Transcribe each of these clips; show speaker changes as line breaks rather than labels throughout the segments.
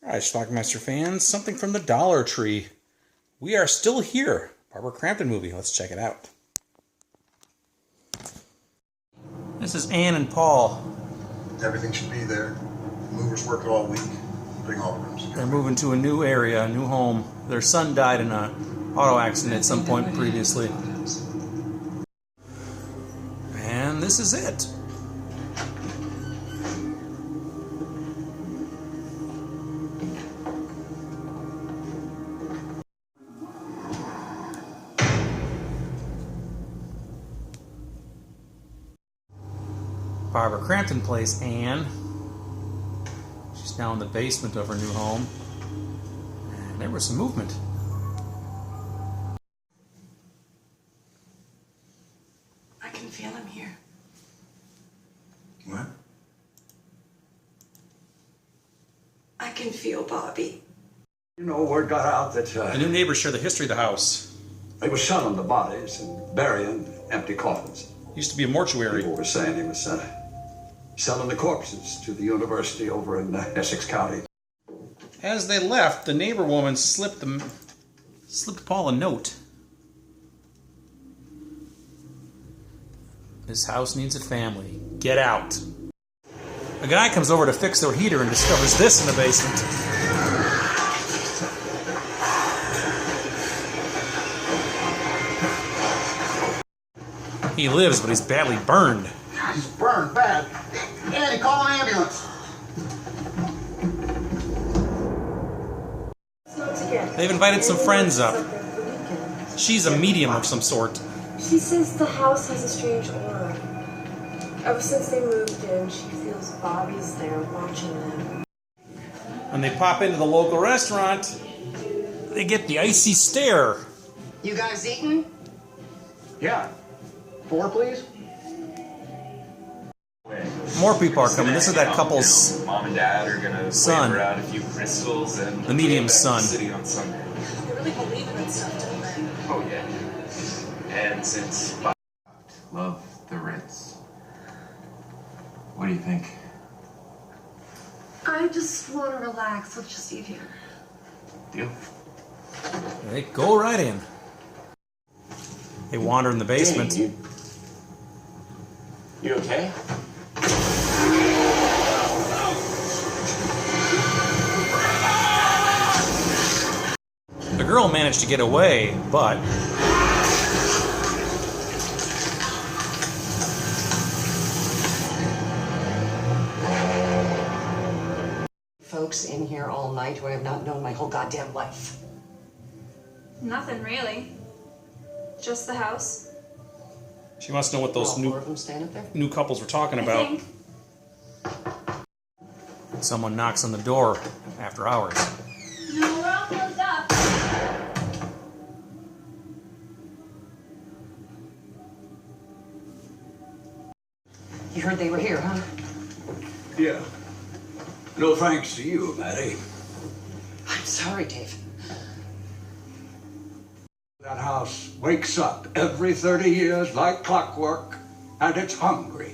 Hi, Schlockmeister fans. Something from the Dollar Tree. We are still here. Barbara Crampton movie. Let's check it out. This is Ann and Paul.
Everything should be there. The movers worked all week. Bring all the rooms together.
They're moving to a new area, a new home. Their son died in an auto accident at some point previously. And this is it. Barbara Crampton plays Anne. She's now in the basement of her new home. And there was some movement.
I can feel him here.
What?
I can feel Bobby.
You know, word got out that
The new neighbors share the history of the house.
they were selling the bodies and burying empty coffins.
Used to be a mortuary.
People were saying he was selling the corpses to the university over in Essex County.
As they left, the neighbor woman slipped Paul a note. This house needs a family. Get out. A guy comes over to fix their heater and discovers this in the basement. He lives, but he's badly burned.
He's burned bad. Andy, call an ambulance.
They've invited some friends up. She's a medium of some sort.
She says the house has a strange aura. Ever since they moved in, she feels Bobby's there watching them.
When they pop into the local restaurant, they get the icy stare.
You guys eating?
Yeah. 4, please.
More people are coming. This is that couple's
Mom and Dad are gonna
son.
wave around a few crystals and
The medium's son.
City on Sunday.
They really believe in that stuff, don't they?
Oh yeah. And since love the Ritz, what do you think?
I just want to relax. Let's just eat here.
Deal.
They go right in. They wander in the basement.
Hey, you okay?
The girl managed to get away, but
Folks in here all night who I have not known my whole goddamn life.
Nothing really. Just the house.
she wants to know what those
All 4 of them staying up there?
new couples were talking
I
about.
think.
Someone knocks on the door after hours.
No, we're all closed up.
You heard they were here, huh?
Yeah. No thanks to you, Maddie.
I'm sorry, Dave.
That house wakes up every 30 years like clockwork, and it's hungry.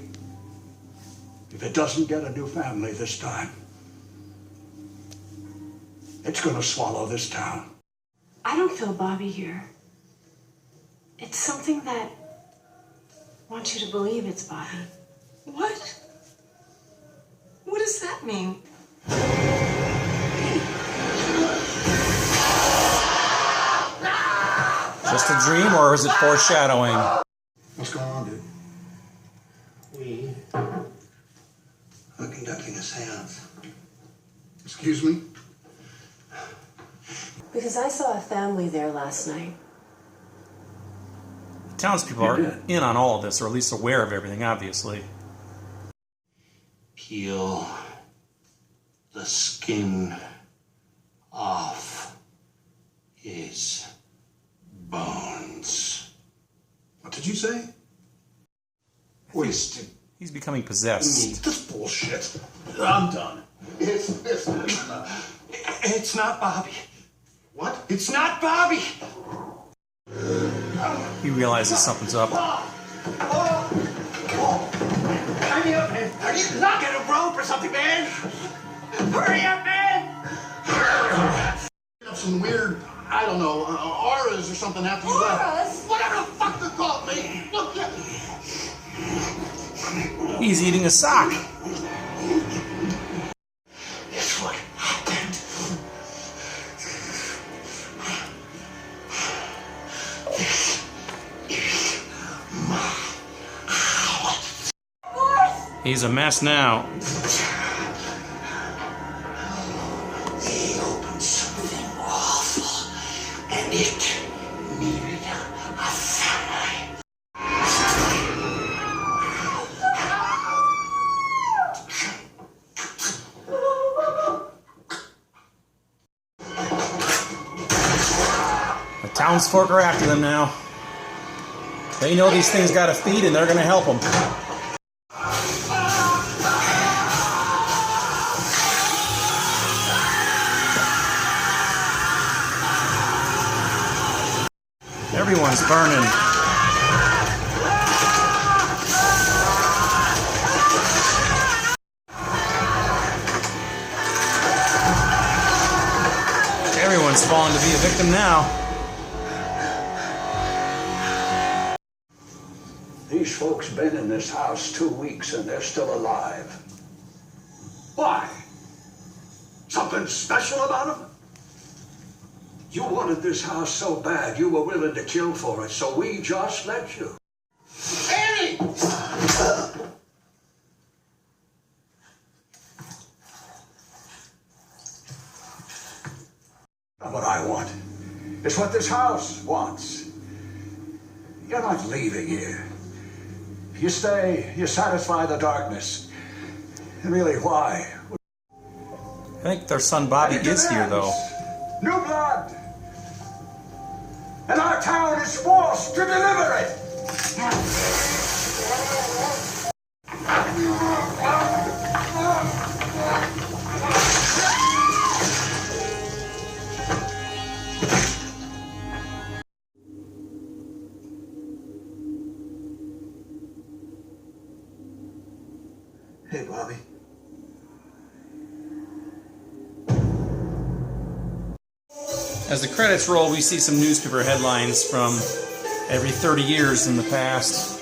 If it doesn't get a new family this time, it's gonna swallow this town.
I don't feel Bobby here. It's something that wants you to believe it's Bobby.
What? What does that mean?
Just a dream, or is it foreshadowing?
What's going on, dude?
We are conducting a seance.
Excuse me?
Because I saw a family there last night.
The townspeople are in on all of this, or at least aware of everything, obviously.
peel the skin off his bones.
What did you say?
Wasted
He's becoming possessed.
meat.
This bullshit.
I'm done.
It's
It's not Bobby.
What?
It's not Bobby.
He realizes something's up.
Are you not gonna rope or something, man? Hurry up, man!
some weird, I don't know, auras or something after you left.
Auras?
Whatever the fuck they're called, mate. Look at
He's eating a sock.
It's what happened. This is my house.
He's a mess now.
They opened something awful, and it needed a family.
The townsfolk are after them now. They know these things got to feed, and they're going to help them. Everyone's burning. Everyone's falling to be a victim now.
These folks been in this house 2 weeks and they're still alive. Why? Something special about them? You wanted this house so bad you were willing to kill for it, so we just let you.
Annie!
Not what I want. It's what this house wants. You're not leaving here. You stay, you satisfy the darkness. Really, why?
I think their son Bobby gets here, though.
New blood! And our town is forced to deliver it!
Hey, Bobby.
As the credits roll, we see some newspaper headlines from every 30 years in the past.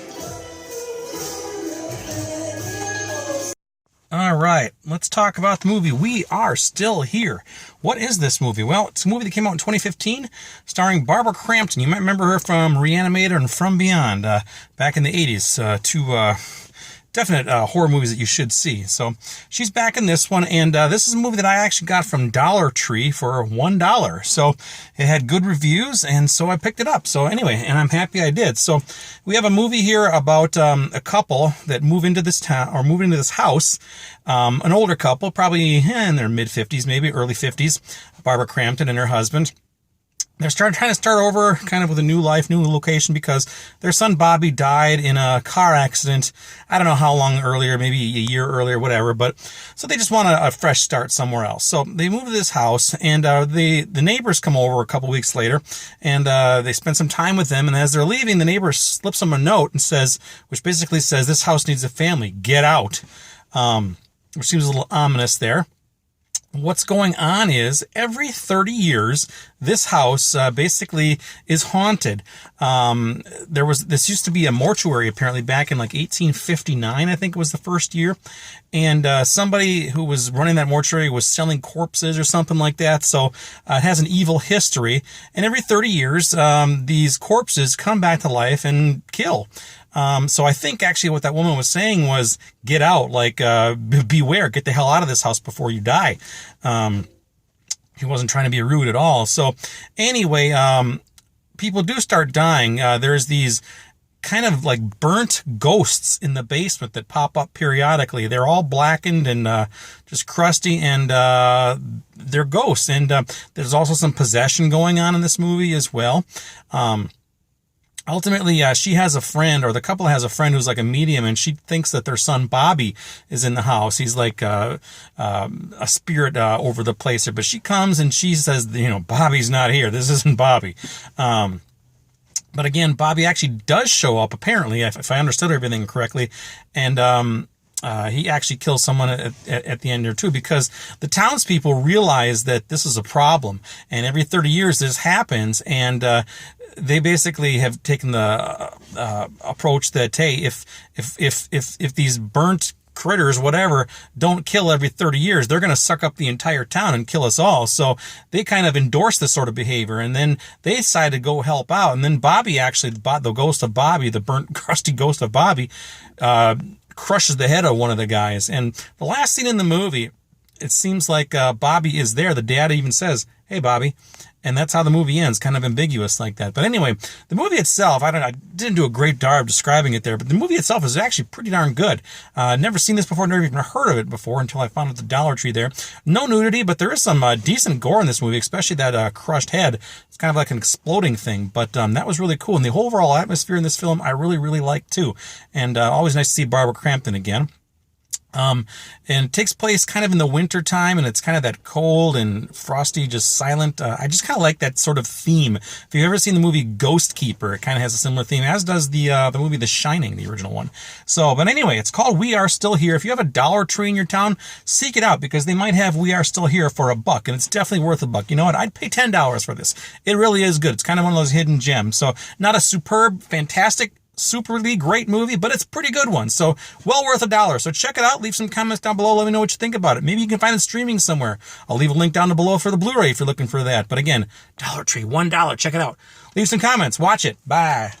All right, let's talk about the movie We Are Still Here. What is this movie? Well, it's a movie that came out in 2015, starring Barbara Crampton. You might remember her from Reanimator and From Beyond back in the 80s. Two definite horror movies that you should see. So she's back in this one, and this is a movie that I actually got from Dollar Tree for $1. So it had good reviews, and so I picked it up. So anyway, and I'm happy I did. So we have a movie here about a couple that move into this town, or move into this house. An older couple, probably in their mid-50s, maybe early 50s. Barbara Crampton and her husband. They're trying to start over kind of with a new life, new location, because their son Bobby died in a car accident. I don't know how long earlier, maybe a year earlier, whatever. But so they just want a fresh start somewhere else. So they move to this house, and the neighbors come over a couple weeks later, and they spend some time with them. And as they're leaving, the neighbor slips them a note and says, which basically says, "This house needs a family. Get out." Which seems a little ominous there. What's going on is every 30 years, this house basically is haunted. This used to be a mortuary apparently back in like 1859, I think it was the first year. And somebody who was running that mortuary was selling corpses or something like that. So it has an evil history. And every 30 years, these corpses come back to life and kill. So I think actually what that woman was saying was, get out, like, beware, get the hell out of this house before you die. He wasn't trying to be rude at all. So anyway, people do start dying. There's these kind of like burnt ghosts in the basement that pop up periodically. They're all blackened and just crusty, and they're ghosts. And there's also some possession going on in this movie as well. Ultimately, she has a friend, or the couple has a friend who's like a medium, and she thinks that their son Bobby is in the house. He's like a spirit over the place there. But she comes and she says, Bobby's not here. This isn't Bobby. But again, Bobby actually does show up, apparently, if I understood everything correctly. And he actually kills someone at the end there too, because the townspeople realize that this is a problem, and every 30 years this happens, and they basically have taken the approach that, hey, if these burnt critters, whatever, don't kill every 30 years, they're going to suck up the entire town and kill us all. So they kind of endorse this sort of behavior, and then they decide to go help out. And then Bobby, actually, the ghost of Bobby, the burnt, crusty ghost of Bobby, crushes the head of one of the guys. And the last scene in the movie, it seems like Bobby is there. The dad even says, "Hey, Bobby." And that's how the movie ends, kind of ambiguous like that. But anyway, the movie itself, I didn't do a great job describing it there, but the movie itself is actually pretty darn good. Never seen this before, never even heard of it before until I found it at the Dollar Tree there. No nudity, but there is some decent gore in this movie, especially that crushed head. It's kind of like an exploding thing, but that was really cool. And the overall atmosphere in this film, I really, really liked too. And always nice to see Barbara Crampton again. And it takes place kind of in the winter time, and it's kind of that cold and frosty, just silent. I just kind of like that sort of theme. If you've ever seen the movie Ghost Keeper, it kind of has a similar theme, as does the movie The Shining, the original one. So, but anyway, it's called We Are Still Here. If you have a Dollar Tree in your town, seek it out, because they might have We Are Still Here for $1, and it's definitely worth $1. You know what? I'd pay $10 for this. It really is good. It's kind of one of those hidden gems. So, not a superb, fantastic, superly great movie, but it's a pretty good one, so well worth $1. So check it out, leave some comments down below, let me know what you think about it. Maybe you can find it streaming somewhere. I'll leave a link down below for the Blu-ray if you're looking for that. But again, Dollar Tree, $1, check it out. Leave some comments, watch it, bye.